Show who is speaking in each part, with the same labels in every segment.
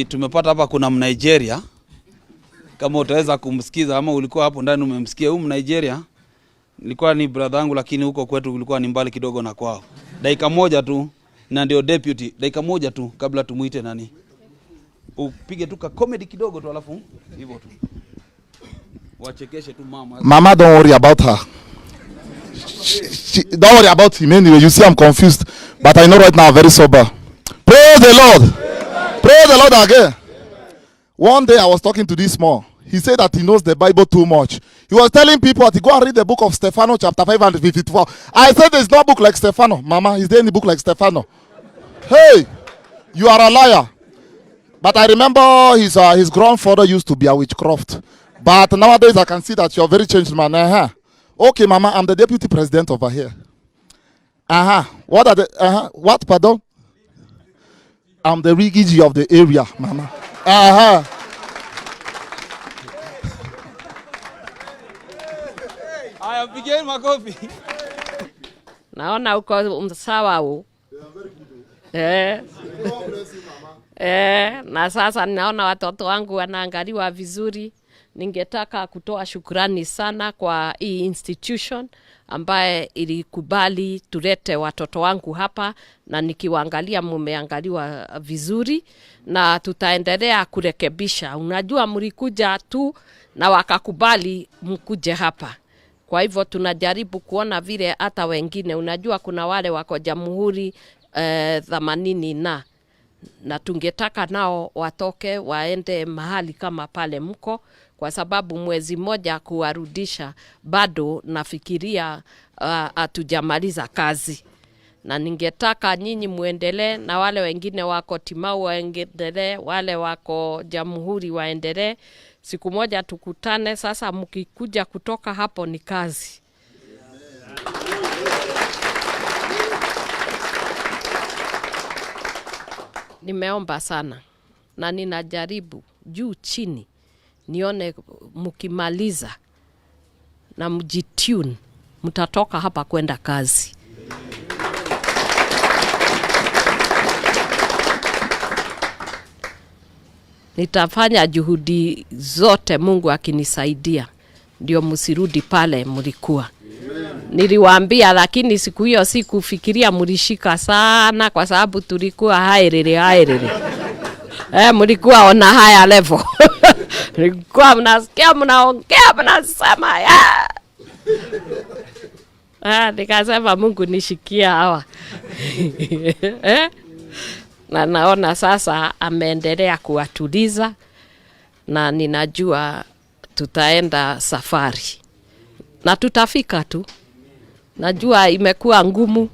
Speaker 1: Tumepata hapa kuna Nigeria. Kama utaweza kumsikiza ama ulikuwa hapo ndani umemsikia huyu Nigeria. Nilikuwa ni brother yangu lakini huko kwetu kulikuwa ni mbali kidogo na kwao. Dakika moja tu na ndio deputy. Dakika moja tu kabla tumuite nani. Upige tu ka comedy kidogo tu alafu hivyo tu. Wachekeshe tu mama.
Speaker 2: Mama, don't worry about her. Don't worry about him anyway. You see I'm confused, but I know right now I'm very sober. Praise the Lord. Amen. Praise the Lord again. One day I was talking to this small. He said that he knows the Bible too much. He was telling people to go and read the book of Stefano chapter 5 and 54. I said there's no book like Stefano. Mama, is there any book like Stefano? Hey, you are a liar. But I remember his grandfather used to be a witchcraft. But nowadays I can see that you're very changed, man. Okay, Mama, I'm the deputy president over here. What are the what? Pardon? I'm the Riggy of the area, Mama. I
Speaker 1: am beginning my coffee.
Speaker 3: Naona uko sawa u. Na sasa naona watoto wangu wanaangaliwa vizuri. Ningetaka kutoa shukrani sana kwa hii institution ambaye ilikubali tulete watoto wangu hapa, na nikiwaangalia mumeangaliwa vizuri na tutaendelea kurekebisha. Unajua mlikuja tu na wakakubali mkuje hapa. Kwa hivyo tunajaribu kuona vile hata wengine, unajua kuna wale wako Jamhuri 80 na tungetaka nao watoke waende mahali kama pale mko, kwa sababu mwezi moja kuwarudisha bado nafikiria hatujamaliza kazi. Na ningetaka nyinyi muendelee, na wale wengine wako Timau waendelee, wale wako Jamhuri waendelee. Siku moja tukutane. Sasa mkikuja kutoka hapo ni kazi. Nimeomba sana na ninajaribu juu chini nione mkimaliza na mjitune mtatoka hapa kwenda kazi. Nitafanya juhudi zote Mungu akinisaidia ndio msirudi pale mlikuwa. Niliwaambia, lakini siku hiyo sikufikiria mlishika sana kwa sababu tulikuwa hairere. Mlikuwa ona higher level. Nilikuwa mnasikia mnaongea mnasema nikasema Mungu nishikia hawa. Na naona sasa ameendelea kuwatuliza na ninajua tutaenda safari. Na tutafika tu. Najua imekuwa ngumu.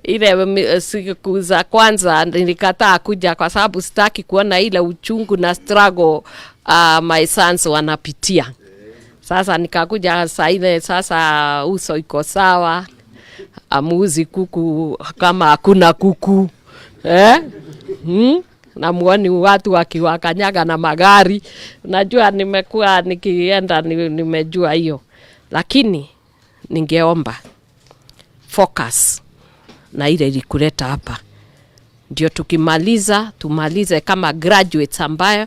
Speaker 3: Ile siku za kwanza nilikataa kuja kwa sababu sitaki kuona ile uchungu na struggle my sons wanapitia. Sasa nikakuja sasa uso iko sawa. Amuuzi kuku kama hakuna kuku. Na muone watu wakiwakanyaga na magari. Najua nimekuwa nikienda nimejua hiyo. Lakini ningeomba focus na ile ilikuleta hapa. Ndio tukimaliza tumalize kama graduates ambayo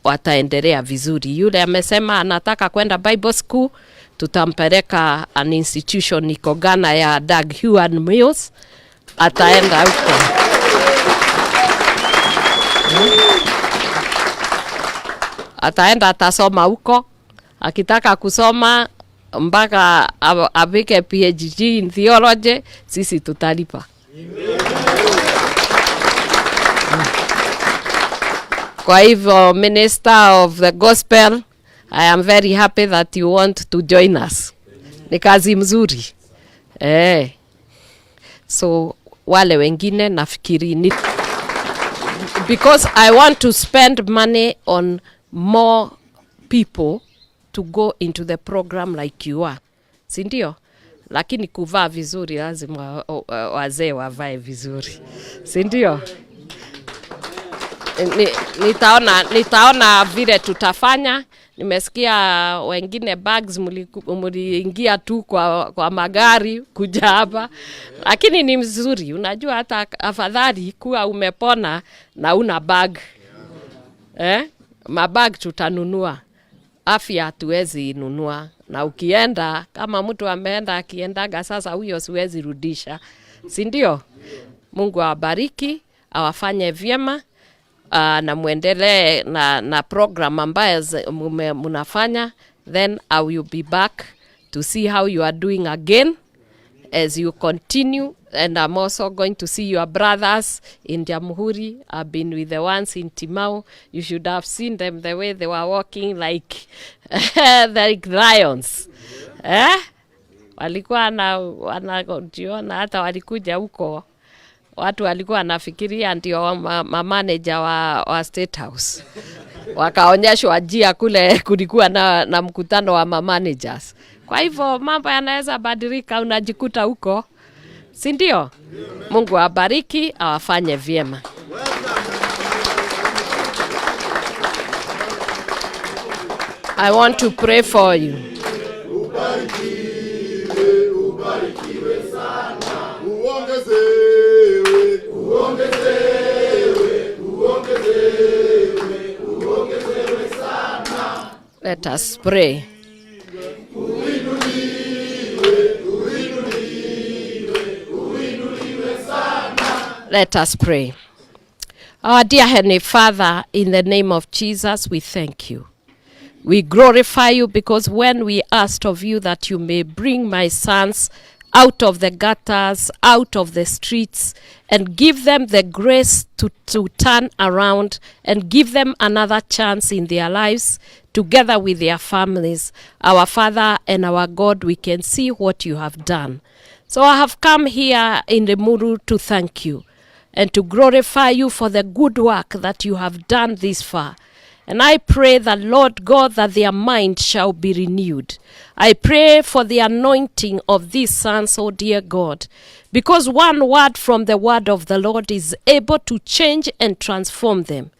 Speaker 3: wataendelea vizuri. Yule amesema anataka kwenda Bible school, tutampeleka an institution iko Ghana ya Dag Huan Mills, ataenda huko. Ataenda atasoma huko. Akitaka kusoma mpaka apike PhD in theology, sisi tutalipa. Kwa hivyo, Minister of the Gospel, I am very happy that you want to join us. Ni kazi mzuri. So wale wengine nafikiri because I want to spend money on more people to go into the program like you are. Sindio? Lakini kuvaa vizuri lazima wazee wavae vizuri. Sindio? Nitaona vile tutafanya Nimesikia wengine bags muliingia tu kwa magari kuja hapa. Lakini ni mzuri. Unajua hata afadhali kuwa umepona na una bag. Mabag tutanunua. Afya hatuwezi nunua. Na ukienda, kama mtu ameenda akiendaga sasa huyo siwezi rudisha. Si ndio? Mungu awabariki, awafanye vyema. Na muendelee na program ambayo mnafanya. Then I will be back to see how you are doing again as you continue. And I'm also going to see your brothers in Jamhuri. I've been with the ones in Timau. You should have seen them the way they were walking like lions. Walikuwa wanajiona, hata walikuja huko. Watu walikuwa wanafikiria ndio manager wa State House. Wakaonyeshwa njia kule kulikuwa na mkutano wa managers. Kwa hivyo mambo yanaweza badilika, unajikuta huko. Si ndio? Mungu awabariki, awafanye vyema. I want to pray for you. Ubarikiwe sana. Uongezewe sana. Let us pray. Let us pray. Our dear Heavenly Father, in the name of Jesus, we thank you. We glorify you because when we asked of you that you may bring my sons out of the gutters, out of the streets, and give them the grace to turn around and give them another chance in their lives together with their families, our Father and our God, we can see what you have done. So I have come here in the Muru to thank you and to glorify you for the good work that you have done this far. And I pray that, Lord God, that their mind shall be renewed. I pray for the anointing of these sons, oh dear God, because one word from the word of the Lord is able to change and transform them.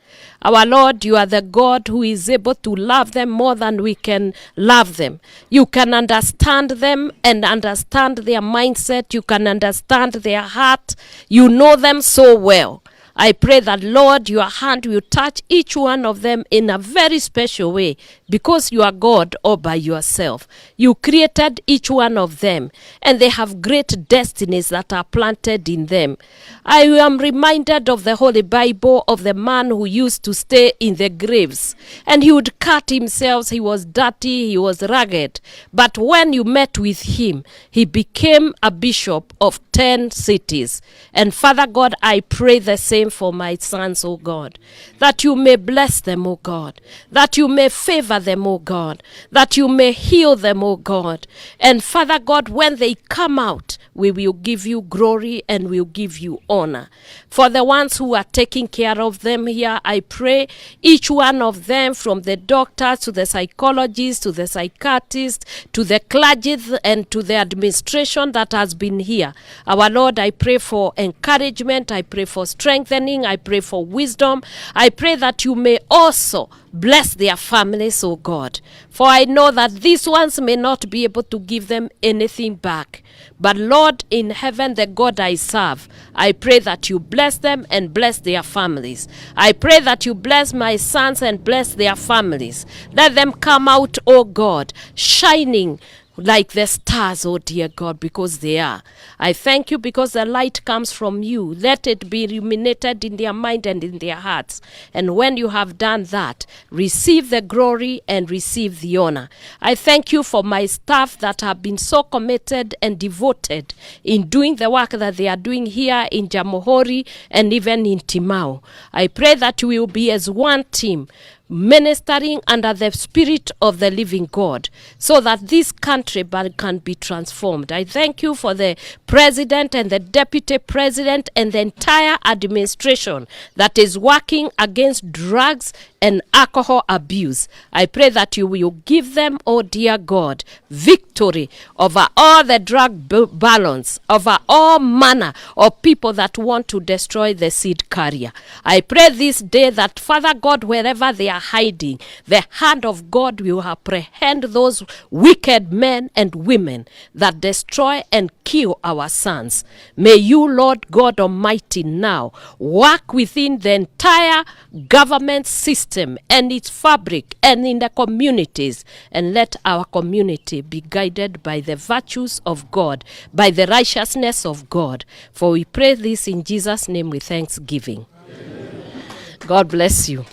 Speaker 3: Our Lord, you are the God who is able to love them more than we can love them. You can understand them and understand their mindset. You can understand their heart. You know them so well. I pray that, Lord, your hand will touch each one of them in a very special way because you are God all by yourself. You created each one of them and they have great destinies that are planted in them. I am reminded of the Holy Bible of the man who used to stay in the graves and he would cut himself. He was dirty, he was ragged. But when you met with him, he became a bishop of 10 cities. And Father God, I pray the same for my sons, O God, that you may bless them, O God, that you may favor them, O God, that you may heal them, O God. And Father God, when they come out, we will give you glory and we'll give you honor. For the ones who are taking care of them here, I pray each one of them, from the doctors to the psychologists to the psychiatrists to the clergy and to the administration that has been here. Our Lord, I pray for encouragement, I pray for strengthening, I pray for wisdom. I pray that you may also bless their families, O God. For I know that these ones may not be able to give them anything back. But Lord in heaven, the God I serve, I pray that you bless them and bless their families. I pray that you bless my sons and bless their families. Let them come out, O God, shining like the stars, oh dear God, because they are. I thank you because the light comes from you. Let it be illuminated in their mind and in their hearts. And when you have done that, receive the glory and receive the honor. I thank you for my staff that have been so committed and devoted in doing the work that they are doing here in Jamhuri and even in Timau. I pray that you will be as one team, ministering under the Spirit of the living God, so that this country can be transformed. I thank you for the president and the deputy president and the entire administration that is working against drugs and alcohol abuse. I pray that you will give them, oh dear God, victory over all the drug balance, over all manner of people that want to destroy the seed carrier. I pray this day that, Father God, wherever they are are hiding. The hand of God will apprehend those wicked men and women that destroy and kill our sons. May you, Lord God Almighty, now work within the entire government system and its fabric and in the communities, and let our community be guided by the virtues of God, by the righteousness of God. For we pray this in Jesus' name with thanksgiving. Amen. God bless you.